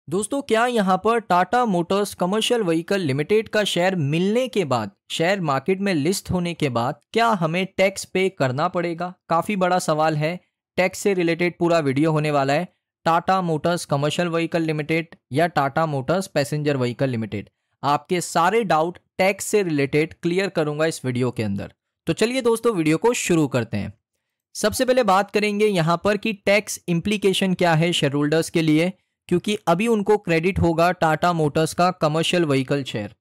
दोस्तों, क्या यहाँ पर Tata motors commercial vehicle limited का शेयर मिलने के बाद, शेयर मार्केट में लिस्ट होने के बाद, क्या हमें टैक्स पे करना पड़ेगा? काफ़ी बड़ा सवाल है। टैक्स से रिलेटेड पूरा वीडियो होने वाला है। Tata motors commercial vehicle limited या Tata motors passenger vehicle limited, आपके सारे डाउट टैक्स से रिलेटेड क्लियर करूंगा इस वीडियो के अंदर। तो चलिए दोस्तों, वीडियो को शुरू करते हैं। सबसे पहले बात करेंगे यहाँ पर कि टैक्स इम्प्लीकेशन क्या है शेयर होल्डर्स के लिए, क्योंकि अभी उनको क्रेडिट होगा टाटा मोटर्स का commercial vehicle share.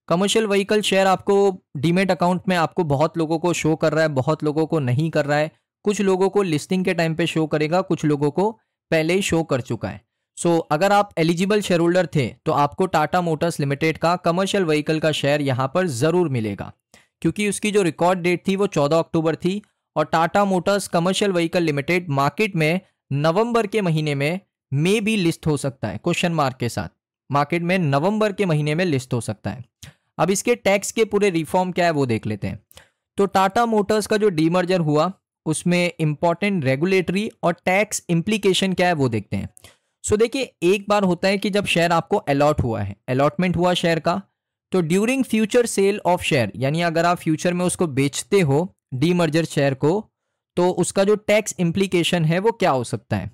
Commercial vehicle share आपको डीमेट अकाउंट में आपको बहुत लोगों को शो कर रहा है, बहुत लोगों को नहीं कर रहा है। कुछ लोगों को लिस्टिंग के टाइम पे शो करेगा, कुछ लोगों को पहले ही शो कर चुका है। सो अगर आप एलिजिबल शेयर होल्डर थे तो आपको टाटा मोटर्स लिमिटेड का कमर्शियल व्हीकल का शेयर यहाँ पर ज़रूर मिलेगा, क्योंकि उसकी जो रिकॉर्ड डेट थी वो 14 अक्टूबर थी और Tata motors commercial vehicle limited market में नवंबर के महीने में भी लिस्ट हो सकता है, क्वेश्चन मार्क के साथ। मार्केट में नवंबर के महीने में लिस्ट हो सकता है। अब इसके टैक्स के पूरे रिफॉर्म क्या है वो देख लेते हैं। तो टाटा मोटर्स का जो डीमर्जर हुआ उसमें इंपॉर्टेंट रेगुलेटरी और टैक्स इम्प्लीकेशन क्या है वो देखते हैं। सो देखिए, एक बार होता है कि जब शेयर आपको अलॉट हुआ है, अलॉटमेंट हुआ शेयर का, तो during future cell of share, यानी अगर आप फ्यूचर में उसको बेचते हो डीमर्जर शेयर को, तो उसका जो टैक्स इम्प्लीकेशन है वो क्या हो सकता है।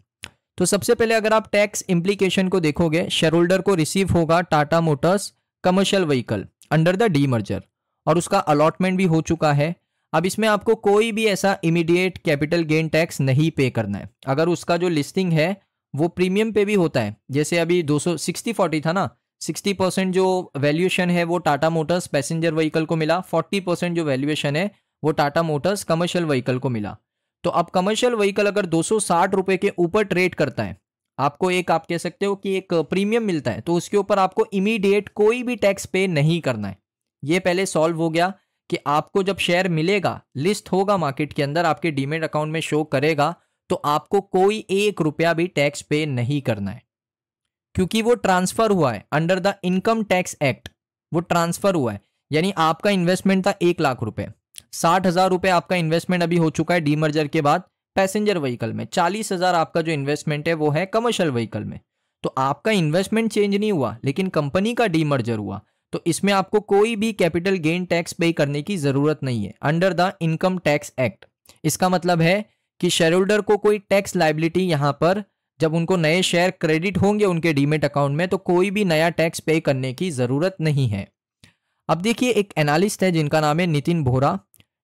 तो सबसे पहले अगर आप टैक्स इम्प्लीकेशन को देखोगे, शेयर होल्डर को रिसीव होगा Tata motors commercial vehicle under the demerger और उसका अलॉटमेंट भी हो चुका है। अब इसमें आपको कोई भी ऐसा इमीडिएट कैपिटल गेन टैक्स नहीं पे करना है। अगर उसका जो लिस्टिंग है वो प्रीमियम पे भी होता है, जैसे अभी 260-40 था ना, 60% जो वैल्यूएशन है वो टाटा मोटर्स पैसेंजर व्हीकल को मिला, 40% जो वैल्यूएशन है वो टाटा मोटर्स कमर्शियल व्हीकल को मिला। तो अब कमर्शियल व्हीकल अगर 260 रुपए के ऊपर ट्रेड करता है, आपको एक, आप कह सकते हो कि एक प्रीमियम मिलता है, तो उसके ऊपर आपको इमीडिएट कोई भी टैक्स पे नहीं करना है। ये पहले सॉल्व हो गया कि आपको जब शेयर मिलेगा, लिस्ट होगा मार्केट के अंदर, आपके डीमेट अकाउंट में शो करेगा, तो आपको कोई 1 रुपया भी टैक्स पे नहीं करना है, क्योंकि वो ट्रांसफर हुआ है under the income tax act. वो ट्रांसफर हुआ है, यानी आपका इन्वेस्टमेंट था 1 लाख रुपए, 60,000 रुपए आपका इन्वेस्टमेंट अभी हो चुका है डीमर्जर के बाद पैसेंजर व्हीकल में, 40,000 आपका जो इन्वेस्टमेंट है वो है कमर्शियल व्हीकल में। तो आपका इन्वेस्टमेंट चेंज नहीं हुआ, लेकिन कंपनी का डीमर्जर हुआ, तो इसमें आपको कोई भी कैपिटल गेन टैक्स पे करने की जरूरत नहीं है under the income tax act. इसका मतलब है कि शेयर होल्डर को कोई टैक्स लाइबिलिटी यहाँ पर, जब उनको नए शेयर क्रेडिट होंगे उनके डीमेट अकाउंट में, तो कोई भी नया टैक्स पे करने की जरूरत नहीं है। अब देखिए, एक एनालिस्ट है जिनका नाम है नितिन बोहरा,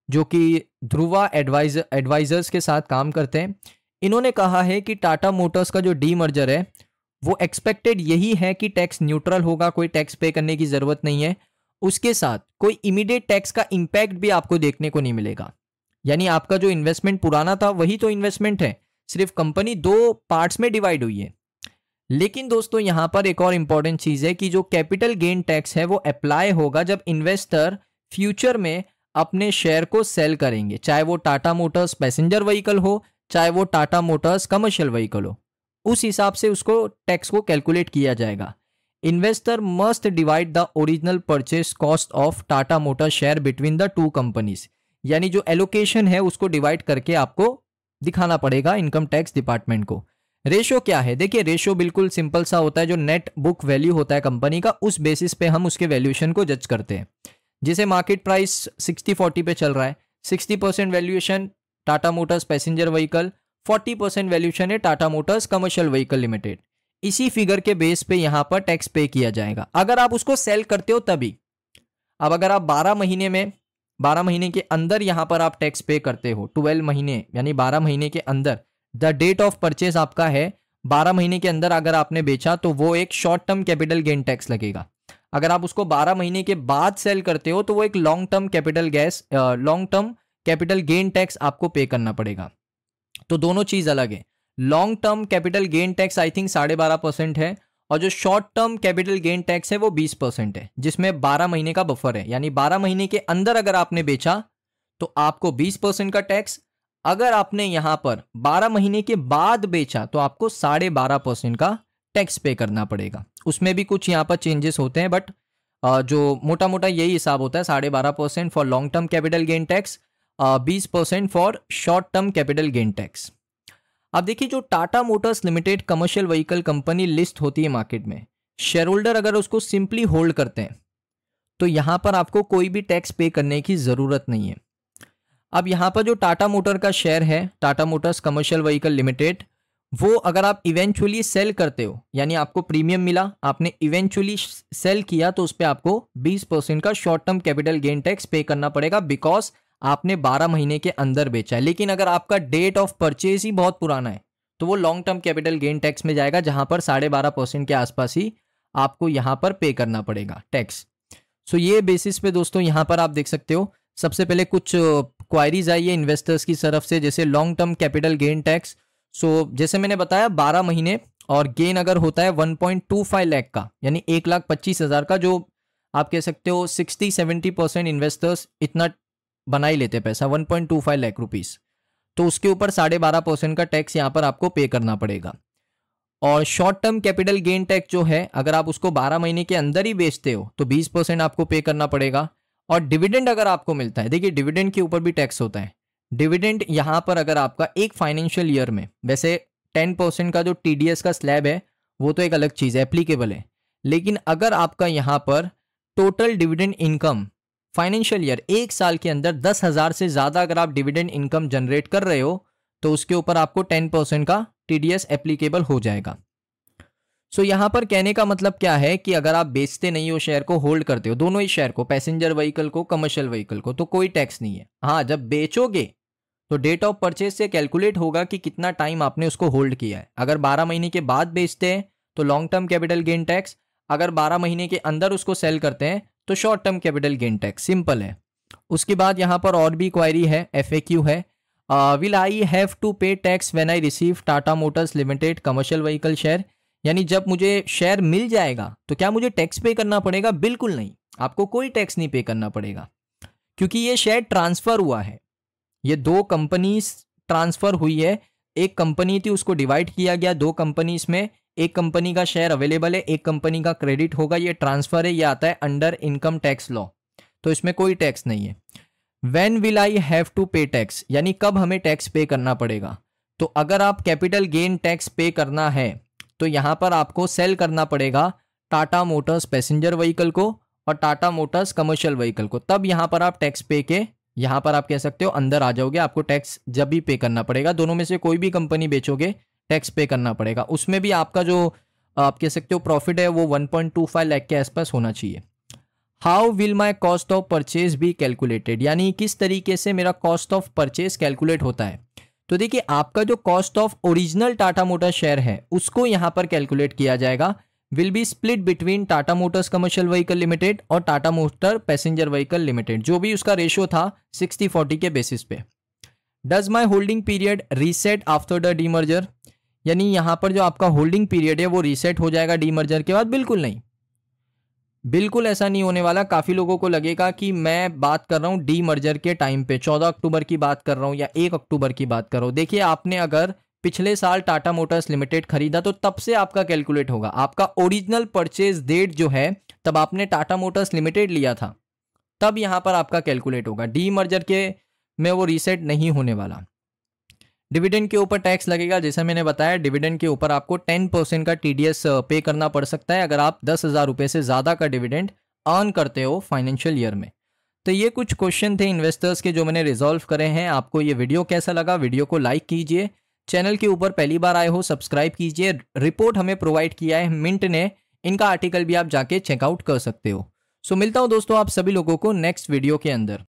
जो कि ध्रुवा एडवाइजर्स के साथ काम करते हैं। इन्होंने कहा है कि टाटा मोटर्स का जो डीमर्जर है वो एक्सपेक्टेड यही है कि टैक्स न्यूट्रल होगा, कोई टैक्स पे करने की जरूरत नहीं है। उसके साथ कोई इमीडिएट टैक्स का इंपैक्ट भी आपको देखने को नहीं मिलेगा, यानी आपका जो इन्वेस्टमेंट पुराना था वही तो इन्वेस्टमेंट है, सिर्फ कंपनी 2 पार्ट्स में डिवाइड हुई है। लेकिन दोस्तों, यहां पर एक और इंपॉर्टेंट चीज है कि जो कैपिटल गेन टैक्स है वो अप्लाई होगा जब इन्वेस्टर फ्यूचर में अपने शेयर को सेल करेंगे, चाहे वो टाटा मोटर्स पैसेंजर व्हीकल हो, चाहे वो टाटा मोटर्स कमर्शियल व्हीकल हो। उस हिसाब से उसको टैक्स को कैलकुलेट किया जाएगा। Investor must divide the original purchase cost of Tata Motors share between the 2 companies, यानी जो एलोकेशन है उसको डिवाइड करके आपको दिखाना पड़ेगा इनकम टैक्स डिपार्टमेंट को। रेशो क्या है? देखिए, रेशो बिल्कुल सिंपल सा होता है, जो नेट बुक वैल्यू होता है कंपनी का, उस बेसिस पे हम उसके वैल्यूएशन को जज करते हैं। जैसे मार्केट प्राइस 60-40 पे चल रहा है, 60% valuation Tata motors passenger vehicle, 40% valuation है Tata motors commercial vehicle limited. इसी फिगर के बेस पे यहां पर टैक्स पे किया जाएगा अगर आप उसको सेल करते हो तभी। अब अगर आप 12 महीने के अंदर यहां पर आप टैक्स पे करते हो, 12 महीने यानी 12 महीने के अंदर, द डेट ऑफ परचेज आपका है 12 महीने के अंदर अगर आपने बेचा, तो वो एक short term capital gain tax लगेगा। अगर आप उसको 12 महीने के बाद सेल करते हो तो वो एक long term capital gain tax आपको पे करना पड़ेगा। तो दोनों चीज अलग है। Long term capital gain tax I think 12.5% है, और जो short term capital gain tax है वो 20% है, जिसमें 12 महीने का बफर है, यानी 12 महीने के अंदर अगर आपने बेचा तो आपको 20% का टैक्स, अगर आपने यहां पर 12 महीने के बाद बेचा तो आपको 12.5% का टैक्स पे करना पड़ेगा। उसमें भी कुछ यहां पर चेंजेस होते हैं, बट जो मोटा मोटा यही हिसाब होता है, 12.5% for long term capital gain tax, 20% for short term capital gain tax. अब देखिए जो Tata Motors limited commercial vehicle company list होती है मार्केट में, शेयर होल्डर अगर उसको सिंपली होल्ड करते हैं तो यहां पर आपको कोई भी टैक्स पे करने की जरूरत नहीं है। अब यहां पर जो टाटा मोटर का शेयर है, Tata motors commercial vehicle limited, वो अगर आप इवेंचुअली सेल करते हो, यानी आपको प्रीमियम मिला, आपने इवेंचुअली सेल किया, तो उस पर आपको 20% का short term capital gain tax पे करना पड़ेगा, बिकॉज आपने 12 महीने के अंदर बेचा है। लेकिन अगर आपका डेट ऑफ परचेज ही बहुत पुराना है तो वो long term capital gain tax में जाएगा, जहां पर 12.5% के आसपास ही आपको यहां पर पे करना पड़ेगा टैक्स। सो ये बेसिस पे दोस्तों यहां पर आप देख सकते हो, सबसे पहले कुछ क्वायरीज आई है इन्वेस्टर्स की तरफ से, जैसे long term capital gain tax. So जैसे मैंने बताया 12 महीने और गेन अगर होता है 1.25 लाख का, यानी 1,25,000 का, जो आप कह सकते हो 60-70% इन्वेस्टर्स इतना बना ही लेते पैसा, 1.25 लाख रुपीस, तो उसके ऊपर 12.5% का टैक्स यहाँ पर आपको पे करना पड़ेगा। और short term capital gain tax जो है, अगर आप उसको 12 महीने के अंदर ही बेचते हो तो 20% आपको पे करना पड़ेगा। और डिविडेंड अगर आपको मिलता है, देखिए डिविडेंड के ऊपर भी टैक्स होता है। डिविडेंड यहाँ पर अगर आपका एक फाइनेंशियल ईयर में, वैसे 10% का जो टीडीएस का स्लैब है वो तो एक अलग चीज़ है, एप्लीकेबल है, लेकिन अगर आपका यहाँ पर total dividend income financial year एक साल के अंदर 10,000 से ज़्यादा अगर आप डिविडेंड इनकम जनरेट कर रहे हो तो उसके ऊपर आपको 10% का टीडीएस एप्लीकेबल हो जाएगा। सो यहां पर कहने का मतलब क्या है कि अगर आप बेचते नहीं हो शेयर को, होल्ड करते हो, दोनों ही शेयर को, पैसेंजर व्हीकल को, कमर्शियल व्हीकल को, तो कोई टैक्स नहीं है। हाँ, जब बेचोगे तो डेट ऑफ परचेज से कैलकुलेट होगा कि कितना टाइम आपने उसको होल्ड किया है। अगर 12 महीने के बाद बेचते हैं तो long term capital gain tax, अगर 12 महीने के अंदर उसको सेल करते हैं तो short term capital gain tax, simple है। उसके बाद यहाँ पर और भी क्वायरी है, FAQ है, will I have to pay tax when I receive Tata Motors limited commercial vehicle share, यानी जब मुझे शेयर मिल जाएगा तो क्या मुझे टैक्स पे करना पड़ेगा? बिल्कुल नहीं, आपको कोई टैक्स नहीं पे करना पड़ेगा, क्योंकि ये शेयर ट्रांसफर हुआ है। ये दो कंपनीज ट्रांसफर हुई है, एक कंपनी थी उसको डिवाइड किया गया दो कंपनीज में, एक कंपनी का शेयर अवेलेबल है, एक कंपनी का क्रेडिट होगा, ये ट्रांसफर है, ये आता है अंडर इनकम टैक्स लॉ, तो इसमें कोई टैक्स नहीं है। When will I have to pay tax, यानी कब हमें टैक्स पे करना पड़ेगा? तो अगर आप कैपिटल गेन टैक्स पे करना है तो यहां पर आपको सेल करना पड़ेगा टाटा मोटर्स पैसेंजर व्हीकल को और टाटा मोटर्स कमर्शियल व्हीकल को, तब यहां पर आप टैक्स पे के, यहां पर आप कह सकते हो अंदर आ जाओगे। आपको टैक्स जब भी पे करना पड़ेगा, दोनों में से कोई भी कंपनी बेचोगे टैक्स पे करना पड़ेगा। उसमें भी आपका जो आप कह सकते हो प्रॉफिट है वो 1.25 लाख के आसपास होना चाहिए। How will my cost of purchase be calculated, यानी किस तरीके से मेरा कॉस्ट ऑफ परचेज कैलकुलेट होता है? तो देखिए आपका जो cost of original Tata motor share है उसको यहां पर कैलकुलेट किया जाएगा, will be split between Tata motors commercial vehicle limited और Tata motor passenger vehicle limited, जो भी उसका रेशियो था 60-40 के बेसिस पे। Does my holding period reset after the demerger, यानी यहां पर जो आपका होल्डिंग पीरियड है वो रीसेट हो जाएगा डीमर्जर के बाद? बिल्कुल नहीं, बिल्कुल ऐसा नहीं होने वाला। काफी लोगों को लगेगा कि मैं बात कर रहा हूं डीमर्जर के टाइम पे, 14 अक्टूबर की बात कर रहा हूं या 1 अक्टूबर की बात कर रहा हूं। देखिए आपने अगर पिछले साल टाटा मोटर्स लिमिटेड खरीदा तो तब से आपका कैलकुलेट होगा। आपका ओरिजिनल परचेज डेट जो है तब आपने टाटा मोटर्स लिमिटेड लिया था, तब यहां पर आपका कैलकुलेट होगा। डीमर्जर के में वो रीसेट नहीं होने वाला। डिविडेंड के ऊपर टैक्स लगेगा, जैसा मैंने बताया डिविडेंड के ऊपर आपको 10% का टीडीएस पे करना पड़ सकता है अगर आप 10,000 रुपये से ज़्यादा का डिविडेंड अर्न करते हो फाइनेंशियल ईयर में। तो ये कुछ क्वेश्चन थे इन्वेस्टर्स के जो मैंने रिजॉल्व करे हैं। आपको ये वीडियो कैसा लगा? वीडियो को लाइक कीजिए, चैनल के ऊपर पहली बार आए हो सब्सक्राइब कीजिए। रिपोर्ट हमें प्रोवाइड किया है मिंट ने, इनका आर्टिकल भी आप जाके चेकआउट कर सकते हो। सो मिलता हूँ दोस्तों आप सभी लोगों को नेक्स्ट वीडियो के अंदर।